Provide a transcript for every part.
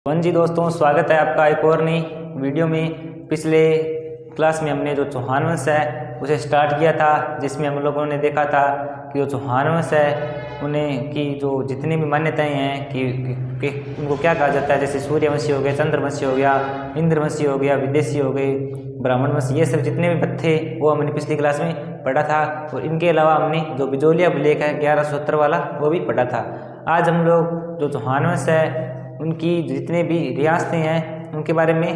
जी दोस्तों, स्वागत है आपका एक और नई वीडियो में। पिछले क्लास में हमने जो चौहान वंश है उसे स्टार्ट किया था, जिसमें हम लोगों ने देखा था कि जो चौहान वंश है उन्हें की जो जितनी भी मान्यताएं हैं कि उनको क्या कहा जाता है, जैसे सूर्यवंशी हो गया, चंद्रवंशी हो गया, इंद्रवंशी हो गया, विदेशी हो गए, ब्राह्मण वंशी, ये सब जितने भी थे वो हमने पिछली क्लास में पढ़ा था। और इनके अलावा हमने जो बिजोलिया अभिलेख है 1170 वाला वो भी पढ़ा था। आज हम लोग जो चौहान वंश है उनकी जितने भी रियासतें हैं उनके बारे में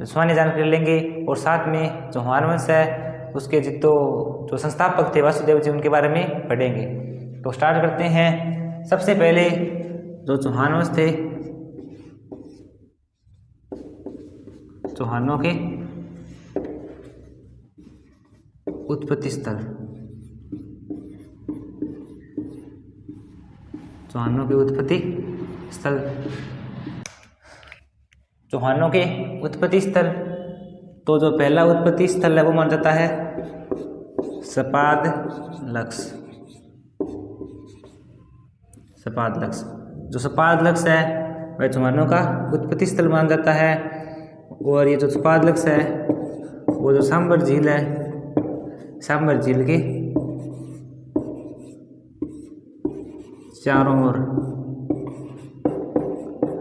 सामान्य जानकारी लेंगे, और साथ में चौहान वंश है उसके जो संस्थापक थे वासुदेव जी उनके बारे में पढ़ेंगे। तो स्टार्ट करते हैं। सबसे पहले जो चौहान वंश थे, चौहानों के उत्पत्ति स्थल, चौहानों के उत्पत्ति स्थल, चौहानों के उत्पत्ति स्थल। तो जो पहला उत्पत्ति स्थल है वो माना जाता है सपादलक्ष। सपादलक्ष, जो सपादलक्ष है वह चौहानों का उत्पत्ति स्थल माना जाता है। और ये जो सपादलक्ष है वो जो सांबर झील है, सांबर झील के चारों ओर,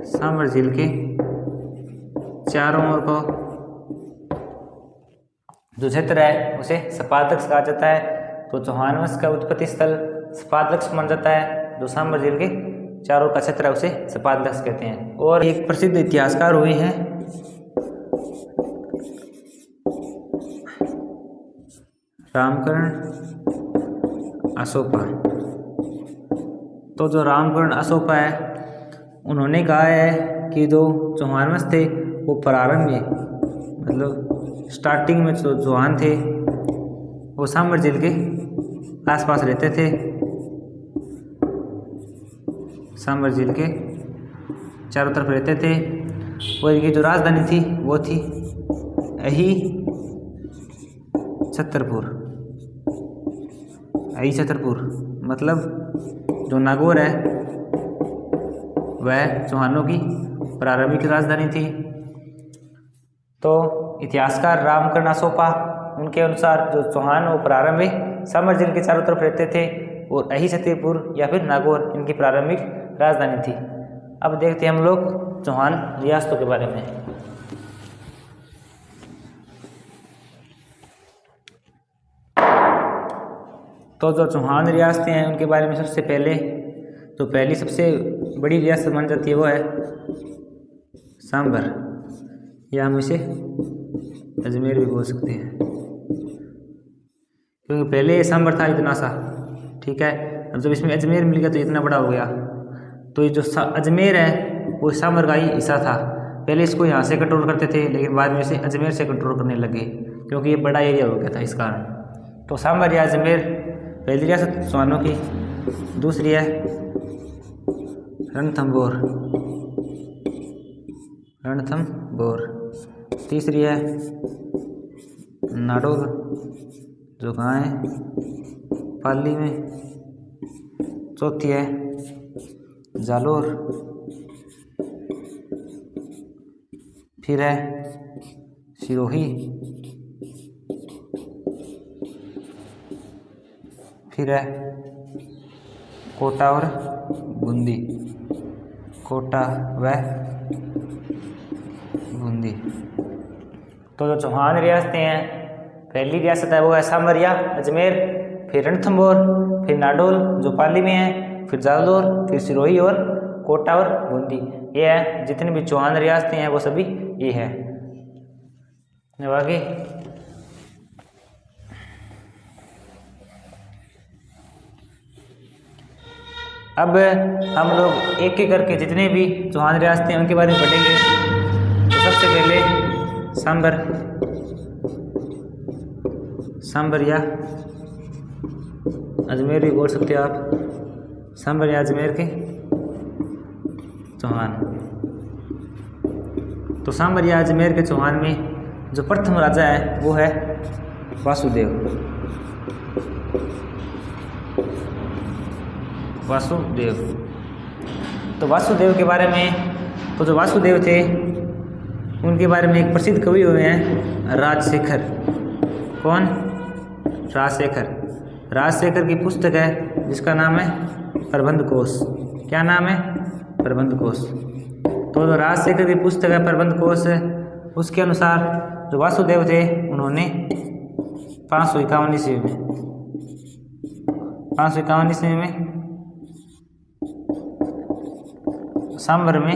सांबर झील के चारों ओर को जो क्षेत्र है उसे सपादलक्ष कहा जाता है। तो चौहान वंश का उत्पत्ति स्थल सपादलक्ष माना जाता है। जो सांबर झील के चारों का क्षेत्र है उसे सपादलक्ष कहते हैं। और एक प्रसिद्ध इतिहासकार हुए हैं रामकर्ण अशोका। तो जो रामकर्ण अशोका है उन्होंने कहा है कि जो चौहान वंश थे वो प्रारंभ में, मतलब स्टार्टिंग में जो चौहान थे वो सांबर झील के आसपास रहते थे। सांबर झील के चारों तरफ रहते थे। और इनकी जो राजधानी थी वो थी अही छतरपुर। अही छतरपुर मतलब जो नागौर है वह चौहानों की प्रारंभिक राजधानी थी। तो इतिहासकार रामकर्ण अशोका उनके अनुसार जो चौहान वो प्रारंभ में सांबर झील के चारों तरफ रहते थे और अही छतरपुर या फिर नागौर इनकी प्रारंभिक राजधानी थी। अब देखते हैं हम लोग चौहान रियासतों के बारे में। तो जो चौहान रियासतें हैं उनके बारे में सबसे पहले तो पहली सबसे बड़ी रियासत मानी जाती है वो है सांबर, या हम इसे अजमेर भी बोल सकते हैं, क्योंकि पहले सांबर था इतना सा, ठीक है। अब जब इसमें अजमेर मिल गया तो इतना बड़ा हो गया। तो ये जो अजमेर है वो सांबर का ही हिस्सा था। पहले इसको यहाँ से कंट्रोल करते थे, लेकिन बाद में इसे अजमेर से कंट्रोल करने लगे क्योंकि ये बड़ा एरिया हो गया था इस कारण। तो सांबर या अजमेर पहली रियासत चौहानों की। दूसरी है रणथंभौर, रणथंभौर। तीसरी है नाडोल जो कहाँ है, पाली में। चौथी है जालोर। फिर है सिरोही। फिर है कोटा और बूंदी, कोटा व बूंदी। तो जो चौहान रियासतें हैं, पहली रियासत है वो है सांबर या अजमेर, फिर रणथंभौर, फिर नाडोल जो पाली में है, फिर जालोर, फिर सिरोही और कोटा और बूंदी। ये है जितनी भी चौहान रियासतें हैं वो सभी ये है। अब आगे अब हम लोग एक एक करके जितने भी चौहान रियासतें हैं उनके बारे में पढ़ेंगे। तो सबसे पहले सांबर, सांबर या अजमेर भी बोल सकते हो आप, सांबर या अजमेर के चौहान। तो सांबर या अजमेर के चौहान में जो प्रथम राजा है वो है वासुदेव। वासुदेव। तो वासुदेव के बारे में तो जो वासुदेव थे उनके बारे में एक प्रसिद्ध कवि हुए हैं राजशेखर। कौन? राजशेखर। राजशेखर की पुस्तक है जिसका नाम है प्रबंध कोश। क्या नाम है? प्रबंध कोश। तो जो राजशेखर की पुस्तक है प्रबंध कोश, उसके अनुसार जो वासुदेव थे उन्होंने 551 ईस्वी में 551 ईस्वी में सांबर में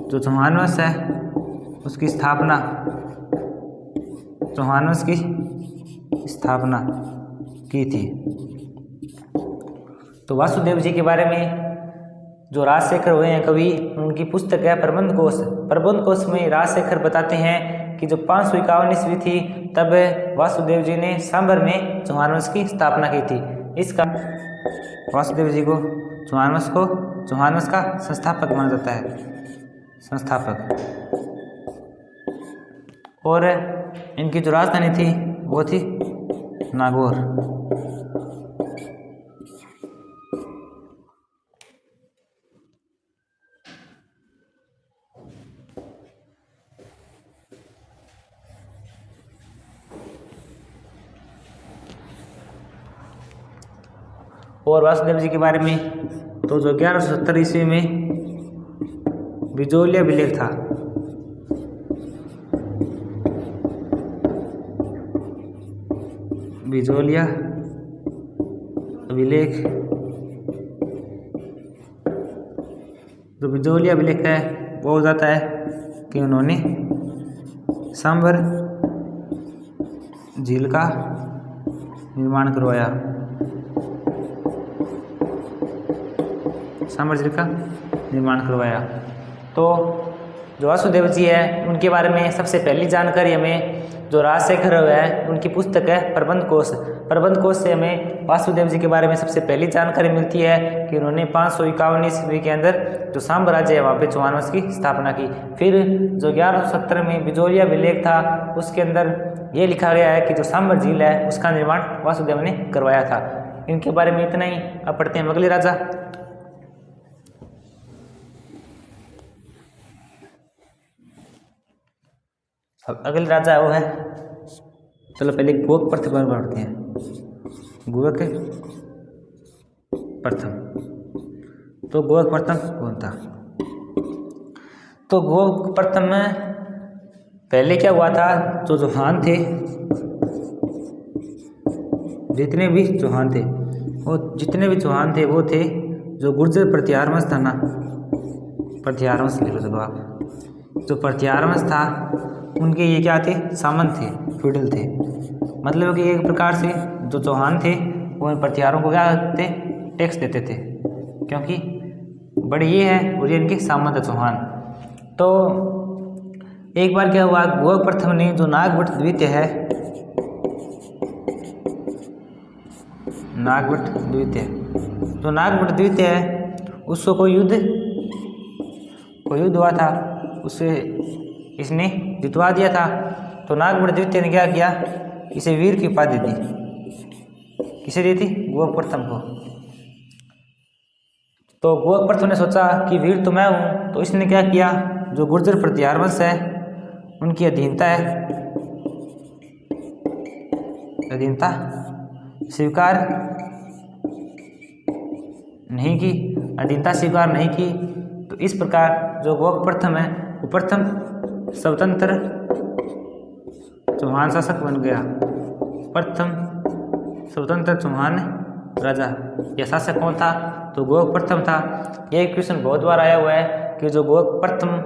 जो चौहान वंश है उसकी स्थापना, चौहान वंश की स्थापना की थी। तो वासुदेव जी के बारे में जो राजशेखर हुए हैं कवि, उनकी पुस्तक है प्रबंध कोश। प्रबंध कोश में राजशेखर बताते हैं कि जो 551 ईस्वी थी तब वासुदेव जी ने सांबर में चौहान वंश की स्थापना की थी। इसका वासुदेव जी को चौहान वंश का संस्थापक माना जाता है, संस्थापक। और इनकी जो राजधानी थी वो थी नागौर। और वासुदेव जी के बारे में तो जो 1170 ईस्वी में बिजोलिया विलेख था, बिजोलिया विलेख, जो बिजोलिया विलेख है वो हो जाता है कि उन्होंने सांबर झील का निर्माण करवाया, सांबर झील का निर्माण करवाया। तो जो वासुदेव जी है उनके बारे में सबसे पहली जानकारी हमें जो राजशेखर है उनकी पुस्तक है प्रबंध कोश। प्रबंध कोश से हमें वासुदेव जी के बारे में सबसे पहली जानकारी मिलती है कि उन्होंने 551 ईस्वी के अंदर जो सांब राज्य है वहाँ पे चौहान वंश की स्थापना की। फिर जो 1170 में बिजोलिया विलेख था उसके अंदर ये लिखा गया है कि जो सांबर झील है उसका निर्माण वासुदेव ने करवाया था। इनके बारे में इतना ही। अब पढ़ते हैं अगले राजा। अब अगले राजा वो है, चलो पहले गोक प्रथम पढ़ते हैं। गोक प्रथम, तो गोक प्रथम कौन था? तो गोक प्रथम में पहले क्या हुआ था, जो चौहान थे, जितने भी चौहान थे वो थे जो गुर्जर प्रत्याहार वंश था ना, प्रत्याहार वंश लिख लो चलो आप, जो प्रत्याहार वंश था उनके ये क्या थे? सामंत थे, फ्यूडल थे। मतलब कि एक प्रकार से जो चौहान थे वो इन प्रत्याहारों को क्या थे? टैक्स देते थे, क्योंकि बड़े ये है और ये इनके सामंत है चौहान। तो एक बार क्या हुआ, गोक प्रथम ने जो नागभट्ट द्वितीय है, नागभट्ट द्वितीय, जो नागभट्ट द्वितीय है उसको कोई युद्ध हुआ था, उसे इसने जितवा दिया था। तो नागभट्ट द्वितीय ने क्या किया? इसे वीर की उपाधि दी। किसे दी थी? गोक प्रथम को। तो गोक प्रथम ने सोचा कि वीर तो मैं हूँ, तो इसने क्या किया, जो गुर्जर प्रत्याहार वंश है उनकी अधीनता स्वीकार नहीं की। तो इस प्रकार जो गोक प्रथम है वो प्रथम स्वतंत्र चौहान शासक बन गया, प्रथम स्वतंत्र चौहान राजा। यह शासक कौन था? तो गोक प्रथम था। यह क्वेश्चन बहुत बार आया हुआ है कि जो गोक प्रथम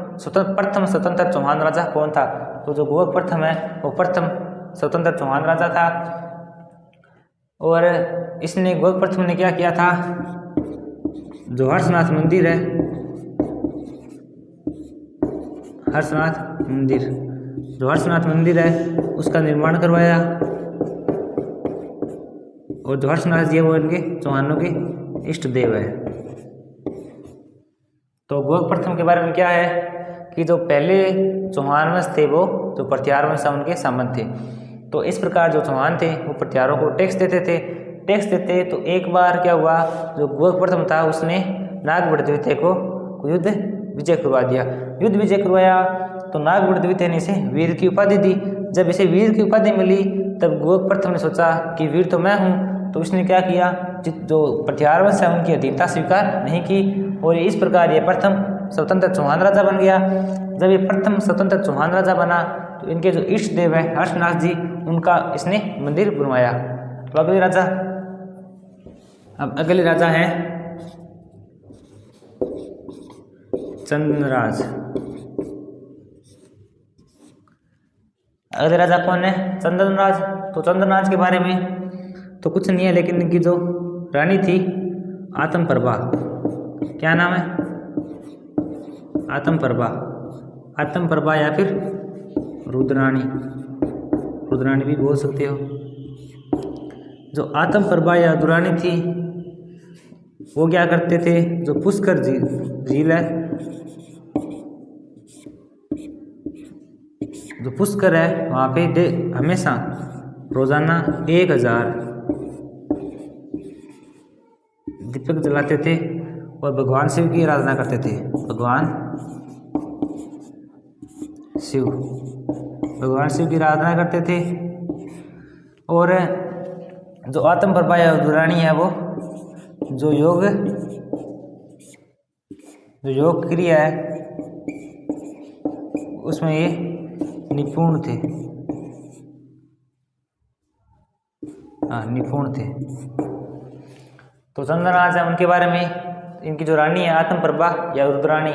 स्वतंत्र चौहान राजा कौन था? तो जो गोक प्रथम है वो प्रथम स्वतंत्र चौहान राजा था। और इसने गोक प्रथम ने क्या किया था, जो हर्षनाथ मंदिर है, जो हर्षनाथ मंदिर है उसका निर्माण करवाया। और जो हर्षनाथ जी है वो इनके चौहानों के इष्ट देव है। तो गोक प्रथम के बारे में क्या है कि जो पहले चौहान वंश थे वो जो प्रत्याहार वंश उनके सामंत थे। तो इस प्रकार जो चौहान थे वो प्रत्याहारों को टैक्स देते। तो एक बार क्या हुआ, जो गोक प्रथम था उसने नागभट्ट द्वितीय को युद्ध विजय करवा दिया। युद्ध विजय करवाया तो नागभट्ट द्वितीय ने इसे वीर की उपाधि दी। जब इसे वीर की उपाधि मिली तब गुहक प्रथम ने सोचा कि वीर तो मैं हूँ, तो इसने क्या किया, जो प्रतिहारवंश है उनकी अधीनता स्वीकार नहीं की और इस प्रकार ये प्रथम स्वतंत्र चौहान राजा बन गया। जब ये प्रथम स्वतंत्र चौहान राजा बना तो इनके जो इष्ट देव है हर्षनाथ जी, उनका इसने मंदिर बनवाया। तो अगले राजा हैं चंद्रराज। अगले राजा कौन है, चंद्रराज। तो चंद्रराज के बारे में तो कुछ नहीं है, लेकिन इनकी जो रानी थी आत्मप्रभा, क्या नाम है, आत्मप्रभा या फिर रुद्राणी भी बोल सकते हो। जो आत्मप्रभा या रुद्राणी थी वो क्या करते थे, जो पुष्कर झील है, जो पुष्कर है वहाँ पे हमेशा रोजाना 1000 दीपक जलाते थे और भगवान शिव की आराधना करते थे। भगवान शिव की आराधना करते थे। और जो आत्मप्रभा या रुद्राणी है वो जो योग क्रिया है उसमें ये निपुण थे। तो चंद्रराज है, उनके बारे में इनकी जो रानी है आत्मप्रभा या रुद्राणी,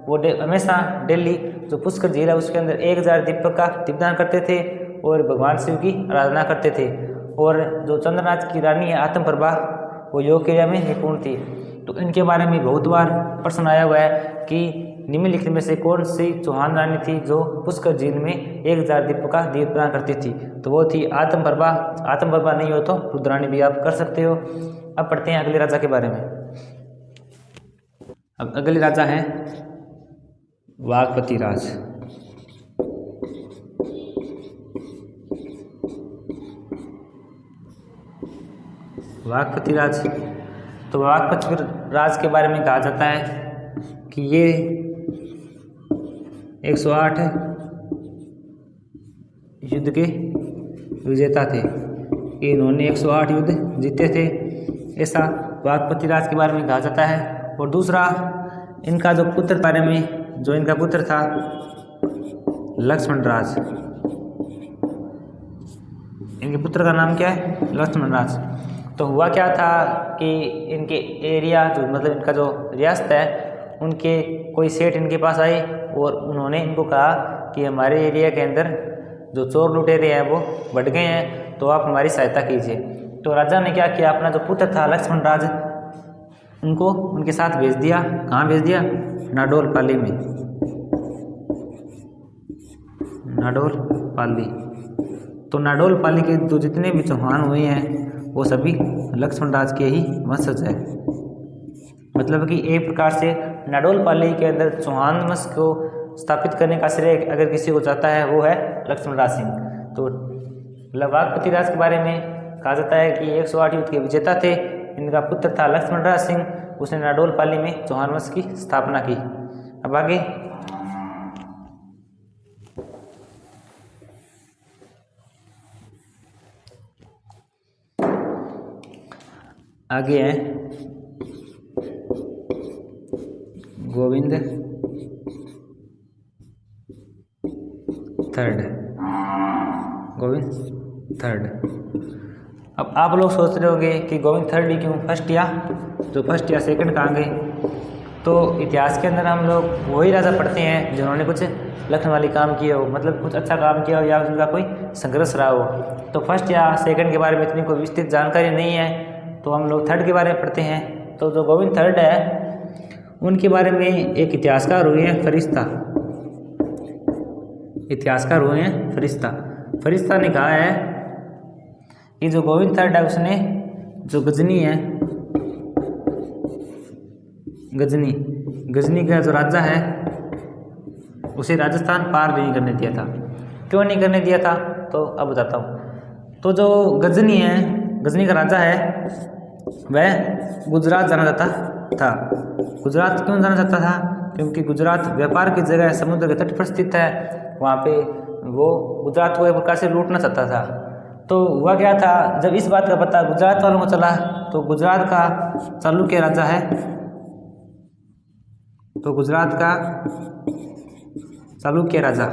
वो हमेशा डेली जो पुष्कर झील है उसके अंदर 1000 दीपक का दीपदान करते थे और भगवान शिव की आराधना करते थे। और जो चंद्रराज की रानी है आत्मप्रभा, वो योग क्रिया में निपुण थी। तो इनके बारे में बहुत बार प्रश्न आया हुआ है कि निम्नलिखित में से कौन सी चौहान रानी थी जो पुष्कर झील में 1000 दीपक का दीपदान करती थी, तो वो थी आत्मप्रभा नहीं हो तो रुद्राणी भी आप कर सकते हो। अब पढ़ते हैं अगले राजा के बारे में। अब अगले राजा हैं वागपति राज। वागपति राज, तो वागपति राज के बारे में कहा जाता है कि ये 108 युद्ध के विजेता थे। इन्होंने 108 युद्ध जीते थे, ऐसा वागपति राज के बारे में कहा जाता है। और दूसरा, इनका जो पुत्र बारे में, जो इनका पुत्र था लक्ष्मण राज, इनके पुत्र का नाम क्या है, लक्ष्मण राज। तो हुआ क्या था कि इनके एरिया जो मतलब इनका जो रियासत है, उनके कोई सेठ इनके पास आए और उन्होंने इनको कहा कि हमारे एरिया के अंदर जो चोर लुटेरे हैं वो बढ़ गए हैं, तो आप हमारी सहायता कीजिए। तो राजा ने क्या किया, अपना जो पुत्र था लक्ष्मण राज, उनको उनके साथ भेज दिया। कहाँ भेज दिया, नाडोल पाली में, नाडोल पाली। तो नाडोल पाली के जो जितने भी चौहान हुए हैं वो सभी लक्ष्मण राज के ही वंशज है। मतलब कि एक प्रकार से नाडोल पाली के अंदर चौहान वंश को स्थापित करने का श्रेय अगर किसी को चाहता है वो है लक्ष्मण राज सिंह। तो वागपति राज के बारे में कहा जाता है कि 108 युद्ध के विजेता थे। इनका पुत्र था लक्ष्मण राज सिंह, उसने नाडोल पाली में चौहान वंश की स्थापना की। अब आगे है गोविंद थर्ड। अब आप लोग सोच रहे होंगे कि गोविंद थर्ड ही क्यों, फर्स्ट या सेकंड कहाँ गए। तो इतिहास के अंदर हम लोग वही राजा पढ़ते हैं जिन्होंने कुछ लखन वाली काम किया हो, मतलब कुछ अच्छा काम किया हो या उनका कोई संघर्ष रहा हो। तो फर्स्ट या सेकंड के बारे में इतनी कोई विस्तृत जानकारी नहीं है, तो हम लोग थर्ड के बारे में पढ़ते हैं। तो जो गोविंद थर्ड है उनके बारे में एक इतिहासकार हुए हैं फरिश्ता ने कहा है कि जो गोविंद थर्ड है उसने जो गजनी का जो राजा है उसे राजस्थान पार नहीं करने दिया था। क्यों नहीं करने दिया था, तो अब बताता हूँ। तो जो गजनी का राजा है वह गुजरात जाना चाहता था। गुजरात क्यों जाना चाहता था, क्योंकि गुजरात व्यापार की जगह समुद्र के तट पर स्थित है, वहाँ पे वो गुजरात को एक प्रकार से लूटना चाहता था। तो हुआ क्या था, जब इस बात का पता गुजरात वालों को चला तो गुजरात का चालुक्य राजा है, तो गुजरात का चालुक्य राजा,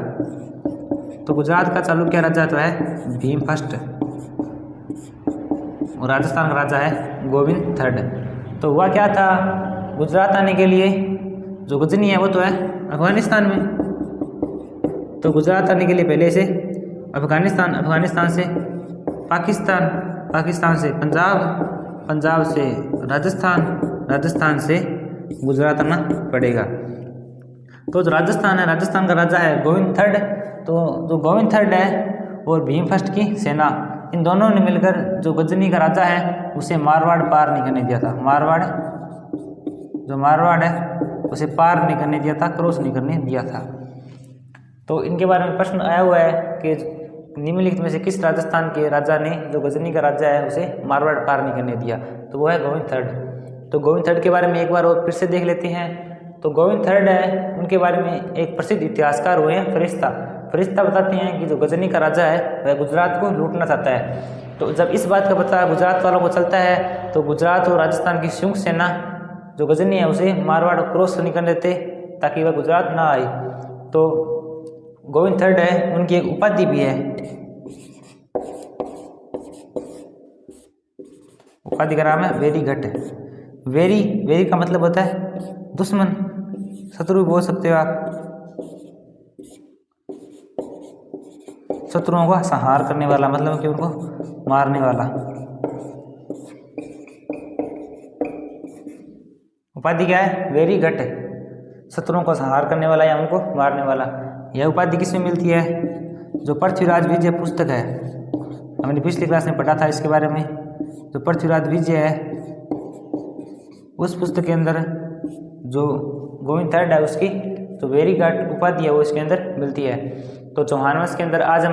तो गुजरात का चालुक्य राजा तो है भीम फर्स्ट और राजस्थान का राजा है गोविंद थर्ड। तो हुआ क्या था, गुजरात आने के लिए जो गजनी है वो तो है अफगानिस्तान में, तो गुजरात आने के लिए पहले से अफगानिस्तान, अफगानिस्तान से पाकिस्तान, पाकिस्तान से पंजाब, पंजाब से राजस्थान, राजस्थान से गुजरात आना पड़ेगा। तो जो राजस्थान है, राजस्थान का राजा है गोविंद थर्ड, तो जो गोविंद थर्ड है और भीम फर्स्ट की सेना, इन दोनों ने मिलकर जो गजनी का राजा है उसे मारवाड़ पार नहीं करने दिया था। मारवाड़, जो मारवाड़ है उसे पार नहीं करने दिया था, क्रॉस नहीं करने दिया था। तो इनके बारे में प्रश्न आया हुआ है कि निम्नलिखित में से किस राजस्थान के राजा ने, जो गजनी का राजा है, उसे मारवाड़ पार नहीं करने दिया, तो वो है गोविंद थर्ड। तो गोविंद थर्ड के बारे में एक बार और फिर से देख लेते हैं। तो गोविंद थर्ड है, उनके बारे में एक प्रसिद्ध इतिहासकार हुए हैं फरिश्ता। फरिश्ता बताते हैं कि जो गजनी का राजा है वह गुजरात को लूटना चाहता है। तो जब इस बात का पता गुजरात वालों को चलता है तो गुजरात और राजस्थान की संयुक्त सेना जो गजनी है उसे मारवाड़ क्रॉस नहीं करने देते ताकि वह गुजरात ना आए। तो गोविंद थर्ड है, उनकी एक उपाधि भी है, उपाधि का नाम है वेरी घट। वेरी, वेरी का मतलब होता है दुश्मन, शत्रु बोल सकते हो आप, शत्रुओं का संहार करने वाला, मतलब कि उनको मारने वाला। उपाधि क्या है, वेरी घट, शत्रुओं को संहार करने वाला या उनको मारने वाला। यह उपाधि किसमें मिलती है, जो पृथ्वीराज विजय पुस्तक है, हमने पिछली क्लास में पढ़ा था इसके बारे में। जो पृथ्वीराज विजय है उस पुस्तक के अंदर जो गोविंद थर्ड है उसकी जो वेरी घट उपाधि है वो इसके अंदर मिलती है। तो चौहान वंश के अंदर आज हम